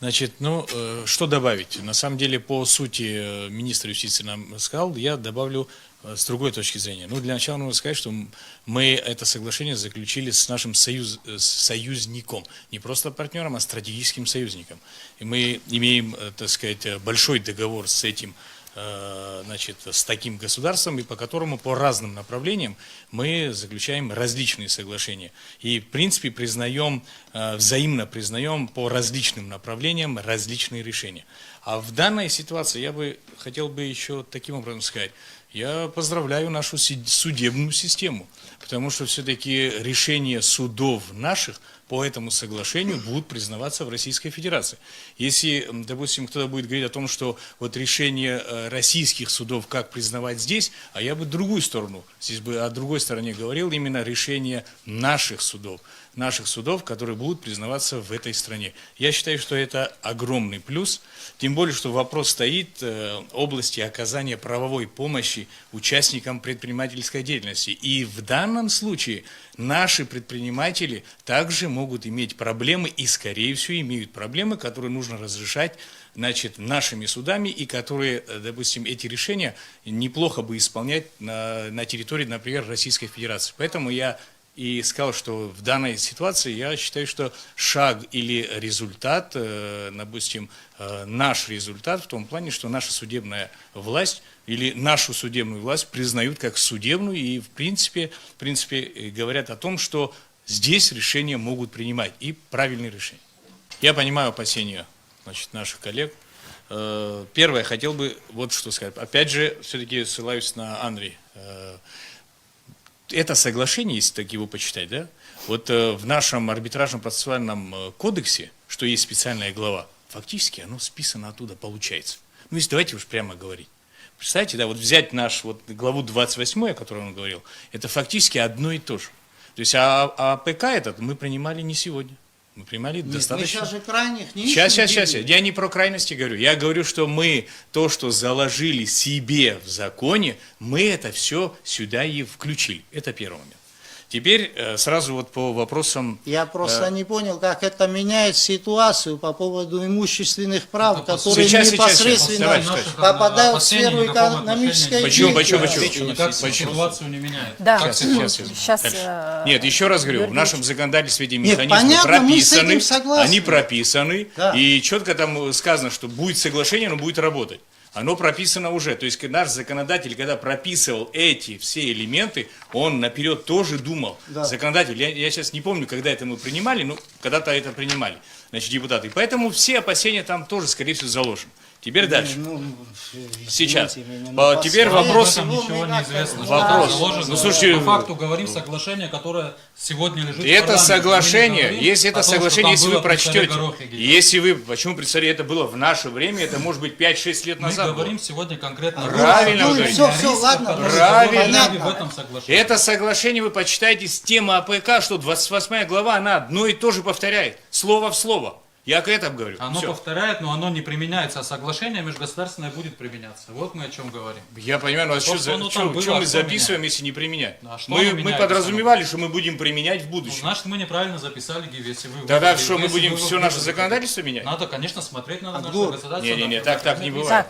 Значит, что добавить? На самом деле, по сути, министр юстиции нам сказал, я добавлю с другой точки зрения. Для начала нужно сказать, что мы это соглашение заключили с нашим союзником. Не просто партнером, а стратегическим союзником. И мы имеем, так сказать, большой договор с этим, с таким государством, и по которому по разным направлениям мы заключаем различные соглашения. И, в принципе, взаимно признаем по различным направлениям различные решения. А в данной ситуации я хотел бы еще таким образом сказать, я поздравляю нашу судебную систему, потому что все-таки решения судов наших по этому соглашению будут признаваться в Российской Федерации. Если, допустим, кто-то будет говорить о том, что вот решение российских судов, как признавать здесь, а я бы другую сторону, здесь бы о другой стороне говорил, именно решение наших судов, которые будут признаваться в этой стране. Я считаю, что это огромный плюс, тем более, что вопрос стоит в области оказания правовой помощи участникам предпринимательской деятельности. И в данном случае наши предприниматели также могут иметь проблемы и, скорее всего, имеют проблемы, которые нужно разрешать нашими судами и которые, допустим, эти решения неплохо бы исполнять на территории, например, Российской Федерации. Поэтому я и сказал, что в данной ситуации я считаю, что шаг или результат, допустим, наш результат в том плане, что наша судебная власть или нашу судебную власть признают как судебную и в принципе говорят о том, что здесь решения могут принимать и правильные решения. Я понимаю опасения наших коллег. Первое, хотел бы вот что сказать. Опять же, все-таки ссылаюсь на Андрей. Это соглашение, если так его почитать, да, вот в нашем арбитражном процессуальном кодексе, что есть специальная глава, фактически оно списано оттуда, получается. Если давайте уж прямо говорить. Представьте, да, вот взять главу 28, о которой он говорил, это фактически одно и то же. То есть АПК этот мы принимали не сегодня. Мы принимали достаточно. Мы сейчас же крайних не Сейчас. Я не про крайности говорю. Я говорю, что мы то, что заложили себе в законе, мы это все сюда и включили. Это первый момент. Теперь сразу вот по вопросам... Я просто не понял, как это меняет ситуацию по поводу имущественных прав, которые непосредственно попадают в сферу экономической деятельности. Как ситуацию не меняет? Да, сейчас... Нет, еще раз говорю, в нашем законодательстве эти механизмы прописаны, они прописаны, и четко там сказано, что будет соглашение, оно будет работать. Оно прописано уже, то есть наш законодатель, когда прописывал эти все элементы, он наперед тоже думал. Да. Законодатель, я сейчас не помню, когда это мы принимали, но когда-то это принимали, депутаты. Поэтому все опасения там тоже, скорее всего, заложены. Теперь дальше. Сейчас. Теперь вопрос. Ничего не известно. Вопрос. Слушайте, по факту говорим соглашение, которое сегодня лежит. Это соглашение, если это соглашение, если вы прочтете, почему при царе это было в наше время, это может быть 5-6 лет назад. Мы говорим сегодня конкретно. Правильно вы говорите. Все, ладно. Правильно. Это соглашение вы почитаете с темы АПК, что 28 глава, она одно и то же повторяет, слово в слово. Я к этому говорю. Оно повторяет, но оно не применяется, а соглашение межгосударственное будет применяться. Вот мы о чем говорим. Я понимаю, но что мы записываем, если не применять? Мы подразумевали, подразумевали, что мы будем применять в будущем. Значит, мы неправильно записали, если вы... Тогда что, мы будем все наше законодательство менять? Надо, конечно, смотреть на наше законодательство. Не, так не бывает.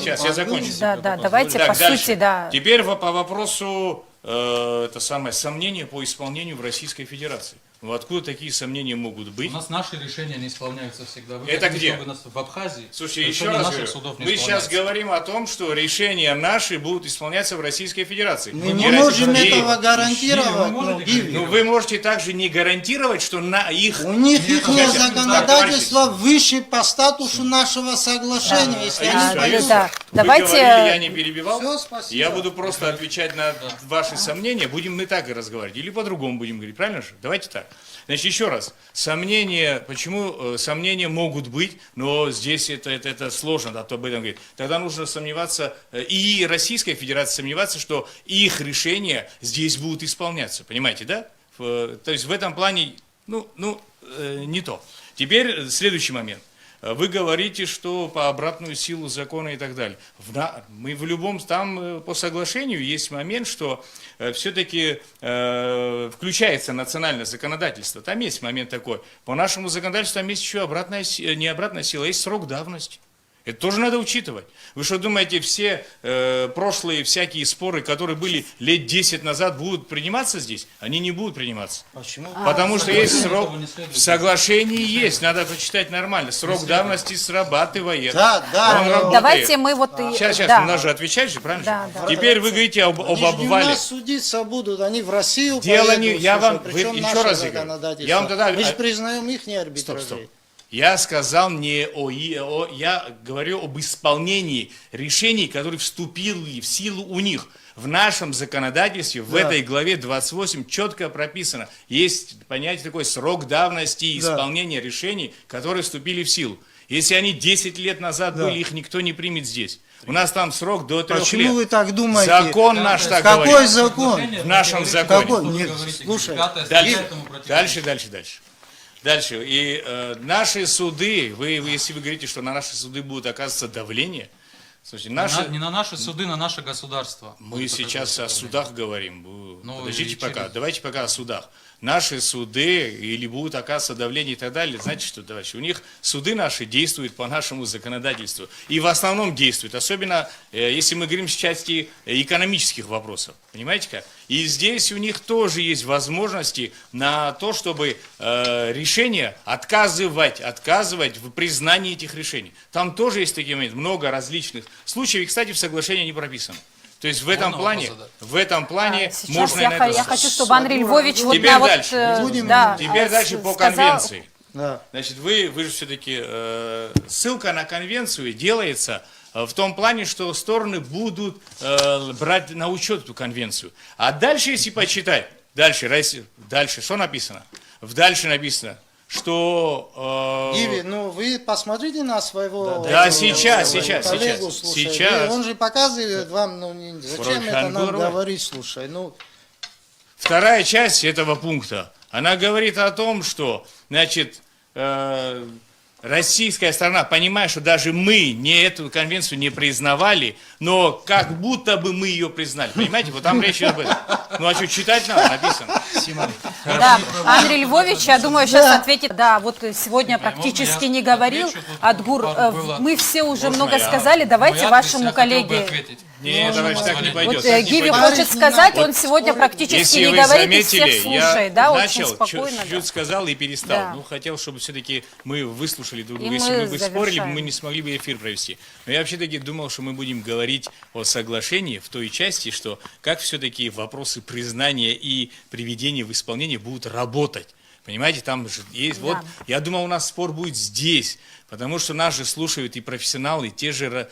Сейчас я закончу. Да, давайте по сути, да. Теперь по вопросу сомнения по исполнению в Российской Федерации. Откуда такие сомнения могут быть? У нас наши решения не исполняются всегда. Это где? В Абхазии. Слушайте, еще раз говорю, мы сейчас говорим о том, что решения наши будут исполняться в Российской Федерации. Мы не можем этого гарантировать. Вы можете также не гарантировать, что их... У них их законодательство выше по статусу нашего соглашения, если они да. Давайте... Я не перебивал. Все, спасибо. Я буду просто отвечать на ваши сомнения. Будем мы так и разговаривать. Или по-другому будем говорить. Правильно же? Давайте так. Значит, еще раз. Сомнения, почему сомнения могут быть, но здесь это сложно, об этом говорить. Тогда нужно сомневаться, и Российская Федерация сомневаться, что их решения здесь будут исполняться. Понимаете, да? То есть в этом плане, не то. Теперь следующий момент. вы говорите, что по обратную силу закона и так далее. Мы в любом, там по соглашению есть момент, что все-таки включается национальное законодательство. Там есть момент такой. По нашему законодательству там есть еще не обратная сила, есть срок давности. Это тоже надо учитывать. Вы что думаете, все прошлые всякие споры, которые были лет 10 назад, будут приниматься здесь? Они не будут приниматься. Почему? Потому что есть срок, в соглашении есть, надо прочитать нормально. Срок давности срабатывает. Да, да. Он работает. Давайте мы вот... Сейчас, да. у нас же отвечать же, правильно? Да, же? да. Теперь вы говорите об Они же не у обвале. нас судиться будут, они в Россию Дело поедут. не- я вам- причем вы- наше еще раз говорю, законодательство. я вам тогда- Мы же признаем их не арбитражей. Стоп. Я сказал не я говорю об исполнении решений, которые вступили в силу у них. В нашем законодательстве, в этой главе 28 четко прописано. Есть понятие такое срок давности исполнения решений, которые вступили в силу. Если они 10 лет назад были, их никто не примет здесь. У нас там срок до 3 лет. Почему вы так думаете? Закон наш так Какой говорит. закон? В нашем законе. Какой? Нет, слушай. Дальше. И наши суды, если вы говорите, что на наши суды будет оказываться давление, слушайте, Не на наши суды, на наше государство. мы сейчас о судах говорим. Ну, Подождите и пока, через- давайте пока о судах. Наши суды или будут оказываться давление и так далее, знаете что, товарищи, у них суды наши действуют по нашему законодательству. И в основном действуют, особенно если мы говорим с части экономических вопросов. Понимаете как? И здесь у них тоже есть возможности на то, чтобы решения отказывать в признании этих решений. Там тоже есть такие моменты, много различных случаев, и, кстати, в соглашении не прописано. То есть в этом плане Сейчас можно я хочу, чтобы Андрей Львович вот Теперь на вот... дальше. Теперь дальше по сказал- конвенции. Да. Значит, вы же все-таки, ссылка на конвенцию делается в том плане, что стороны будут брать на учет эту конвенцию. А дальше, если почитать, дальше, что написано? Дальше написано, что... Иви, ну вы посмотрите на своего Да, сейчас. коллегу, слушай. Сейчас. Он же показывает вам, зачем это нам Хангурова. говорить, слушай. Ну, Вторая часть этого пункта, она говорит о том, что, значит, российская сторона, понимая, что даже мы эту конвенцию не признавали, но как будто бы мы ее признали. Понимаете, вот там речь идет об этом. Ну а что, читать надо, написано. Да, Андрей Львович, я думаю, сейчас ответит. Да, вот сегодня практически не говорил. Адгур, мы все уже много сказали, давайте вашему коллеге. Нет, товарищ, так не Вот пойдет. так не Гиви пойдет. хочет сказать, он сегодня практически Если не вы говорит и заметили, всех слушает, да, я очень начал, спокойно. чуть-чуть сказал и перестал. Да. Ну, хотел, чтобы все-таки мы выслушали друг И друга. Если мы мы бы спорили, завершаем. мы не смогли бы эфир провести. Но я вообще-таки думал, что мы будем говорить о соглашении в той части, что как все-таки вопросы признания и приведения в исполнение будут работать. Понимаете, там же есть, вот, я думал, у нас спор будет здесь, потому что нас же слушают и профессионалы, и те же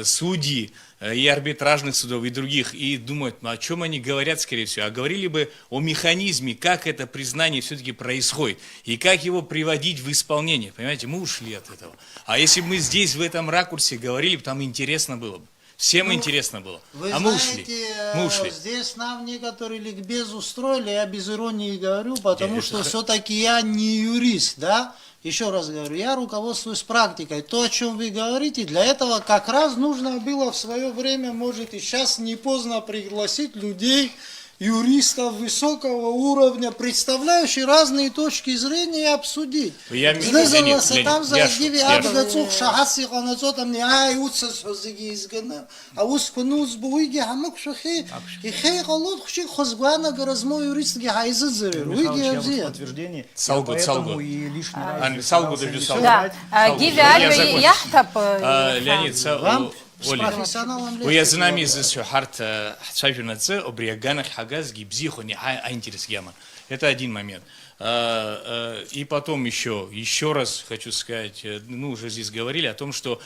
судьи, и арбитражных судов, и других, и думают, ну, о чем они говорят, скорее всего, а говорили бы о механизме, как это признание все-таки происходит, и как его приводить в исполнение, понимаете, мы ушли от этого. А если бы мы здесь, в этом ракурсе говорили, там интересно было бы. Всем интересно было. вы А мы знаете, ушли. здесь нам некоторые ликбез устроили, я без иронии говорю, потому что все-таки я не юрист, да? Еще раз говорю, я руководствуюсь практикой. То, о чем вы говорите, для этого как раз нужно было в свое время, может и сейчас не поздно пригласить людей, юристов высокого уровня, представляющих разные точки зрения, и обсудить. Леонид, там за Яшу, Гиви Абдацух, Шахаси Ханацотам, не ай, утса созиги изгана, а ускунуз буиги хамук шахи, и хей холод хши хозгуана гаразмо юристки хайзазер. Уиги абзия. Подтверждение. Салгут. И лишний раз Ан- Салгут, старался Салгут. не Да, сказать. Гиви Я Альо закончу. и Яхтап. Леонид, Вам с Оля. профессионалом ويا زلمه زي حارت شايف نتس обряганах хагаз гибзиху не интерес яма. Это один момент. И потом еще раз хочу сказать, ну уже здесь говорили о том, что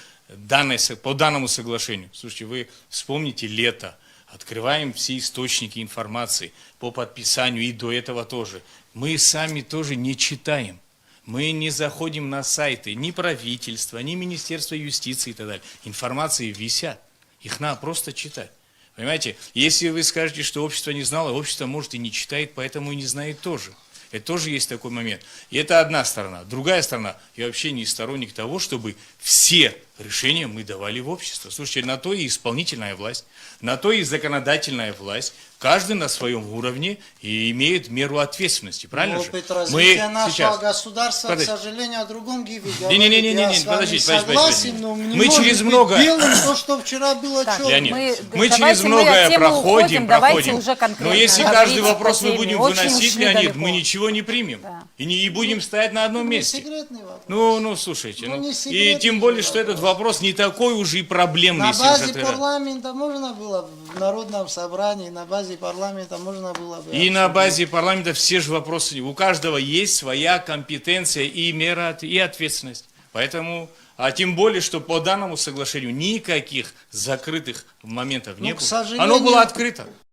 по данному соглашению, слушайте, вы вспомните лето, открываем все источники информации по подписанию и до этого тоже. Мы сами тоже не читаем. Мы не заходим на сайты ни правительства, ни Министерства юстиции и так далее. Информации висят. Их надо просто читать. Понимаете? Если вы скажете, что общество не знало, общество, может, и не читает, поэтому и не знает тоже. Это тоже есть такой момент. И это одна сторона. Другая сторона, я вообще не сторонник того, чтобы все решения мы давали в общество. Слушайте, на то и исполнительная власть, на то и законодательная власть. Каждый на своем уровне и имеет меру ответственности, правильно же? Опыт развития нашего государства, Подожди. к сожалению, о другом говорит. Не-не-не, Я с вами подождите, согласен, но не мы может через быть много... белым то, что вчера было Так, черным. Леонид, мы давайте через мы многое от темы проходим, уходим, давайте уже Но конкретно если говорить каждый по вопрос мы теме. будем Очень выносить, ушли Леонид, далеко. мы ничего не примем. Да. И не будем стоять на одном Не месте. секретный вопрос. Ну, слушайте. Ну, не И секретный тем более, что вопрос. этот вопрос не такой уже и проблемный. На если базе это- парламента можно было в народном собрании, на базе парламента можно было бы... И на обсудить. базе парламента все же вопросы, у каждого есть своя компетенция и мера, и ответственность. Поэтому, а тем более, что по данному соглашению никаких закрытых моментов не к было. сожалению, Оно было открыто.